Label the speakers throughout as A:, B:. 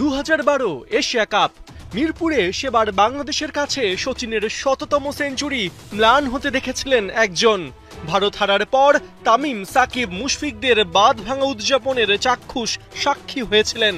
A: 2012 Asia cup মিরপুরে সেবার বাংলাদেশের কাছে সচিনের শততম সেঞ্চুরি ম্লান হতে দেখেছিলেন একজন। ভারত হারার পর তামিম, সাকিব, মুশফিকদের বাঁধ ভাঙা উদযাপনের চাক্ষুষ সাক্ষী হয়েছিলেন।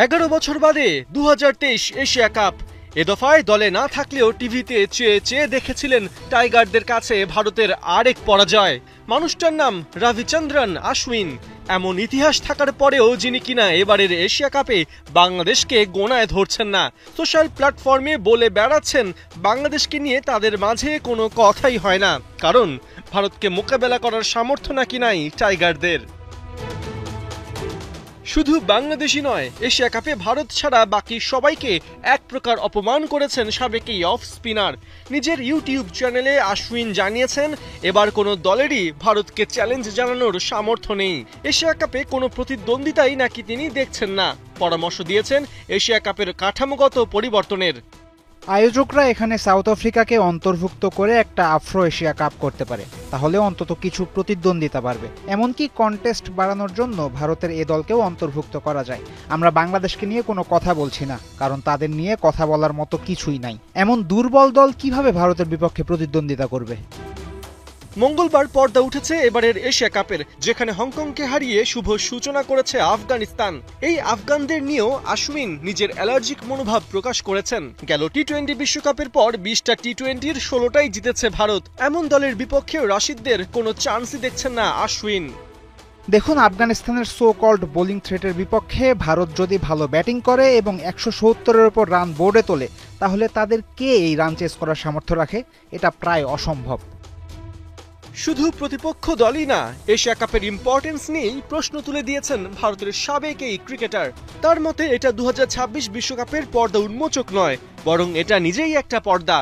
A: 11 বছর বাদে 2023 এশিয়া কাপ। এ দফায় দলে না থাকলেও টিভিতে চেয়ে চেয়ে দেখেছিলেন টাইগারদের কাছে ভারতের আরেক পরাজয়। মানুষটার নাম রবিচন্দ্রন অশ্বিন। এমন ইতিহাস থাকার পরেও যিনি কিনা এবারের এশিয়া কাপে বাংলাদেশকে গোনায় ধরছেন না। সোশ্যাল প্ল্যাটফর্মে বলে বেড়াচ্ছেন বাংলাদেশকে নিয়ে তাদের মাঝে কোনো কথাই হয় না, কারণ ভারতকে মোকাবেলা করার সামর্থ্য নাকি নাই টাইগারদের। শুধু বাংলাদেশই নয়, এশিয়া কাপে ভারত ছাড়া বাকি সবাইকে এক প্রকার অপমান করেছেন সাবেক এই অফ স্পিনার। নিজের ইউটিউব চ্যানেলে অশ্বিন জানিয়েছেন এবার কোনো দলেরই ভারতকে চ্যালেঞ্জ জানানোর সামর্থ্য নেই। এশিয়া কাপে কোনো প্রতিদ্বন্দ্বিতাই নাকি তিনি দেখছেন না। পরামর্শ দিয়েছেন এশিয়া কাপের কাঠামোগত পরিবর্তনের।
B: আয়োজকরা এখানে সাউথ আফ্রিকাকে অন্তর্ভুক্ত করে একটা আফ্রো এশিয়া কাপ করতে পারে, তাহলে অন্তত কিছু প্রতিদ্বন্দ্বিতা বাড়বে। এমনকি কন্টেস্ট বাড়ানোর জন্য ভারতের এ দলকেও অন্তর্ভুক্ত করা যায়। আমরা বাংলাদেশকে নিয়ে কোনো কথা বলছি না, কারণ তাদের নিয়ে কথা বলার মতো কিছুই নাই। এমন দুর্বল দল কিভাবে ভারতের বিপক্ষে প্রতিদ্বন্দ্বিতা করবে?
A: মঙ্গলবার পর্দা উঠেছে এবারের এশিয়া কাপের, যেখানে হংকংকে হারিয়ে শুভ সূচনা করেছে আফগানিস্তান। এই আফগানদের নিয়েও অশ্বিন নিজের অ্যালার্জিক মনোভাব প্রকাশ করেছেন। গেল টি-20 বিশ্বকাপের পর 20টা টি-20-র 16টাই জিতেছে ভারত। এমন দলের বিপক্ষে রাশিদদের কোনো চান্সই দেখছেন না অশ্বিন।
B: দেখুন, আফগানিস্তানের সো কল্ড বোলিং থ্রেটের বিপক্ষে ভারত যদি ভালো ব্যাটিং করে এবং 170-এর উপর রান বোর্ডে তোলে, তাহলে তাদের কে এই রান চেস করার সামর্থ্য রাখে? এটা প্রায় অসম্ভব।
A: শুধু প্রতিপক্ষ দলই না, এশিয়া কাপের ইম্পর্টেন্স নিয়েই প্রশ্ন তুলে দিয়েছেন ভারতের সাবেক এই ক্রিকেটার। তার মতে এটা 2026 বিশ্বকাপের পর্দা উন্মোচক নয়, বরং এটা নিজেই একটা পর্দা।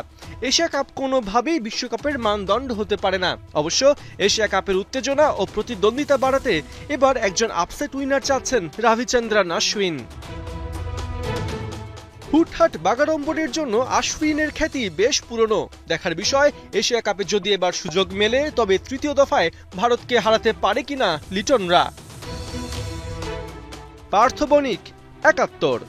A: এশিয়া কাপ কোনোভাবেই বিশ্বকাপের মানদণ্ড হতে পারে না। অবশ্য এশিয়া কাপের উত্তেজনা ও প্রতিদ্বন্দ্বিতা বাড়াতে এবার একজন আপসেট উইনার চাচ্ছেন রবিচন্দ্রন অশ্বিন। হুটহাট বাগাড়ম্বরের জন্য অশ্বিনের খ্যাতি বেশ পুরনো। দেখার বিষয় এশিয়া কাপে যদি এবার সুযোগ মেলে, তবে তৃতীয় দফায় ভারতকে হারাতে পারে কিনা লিটনরা। পার্থ বণিক, ৭১।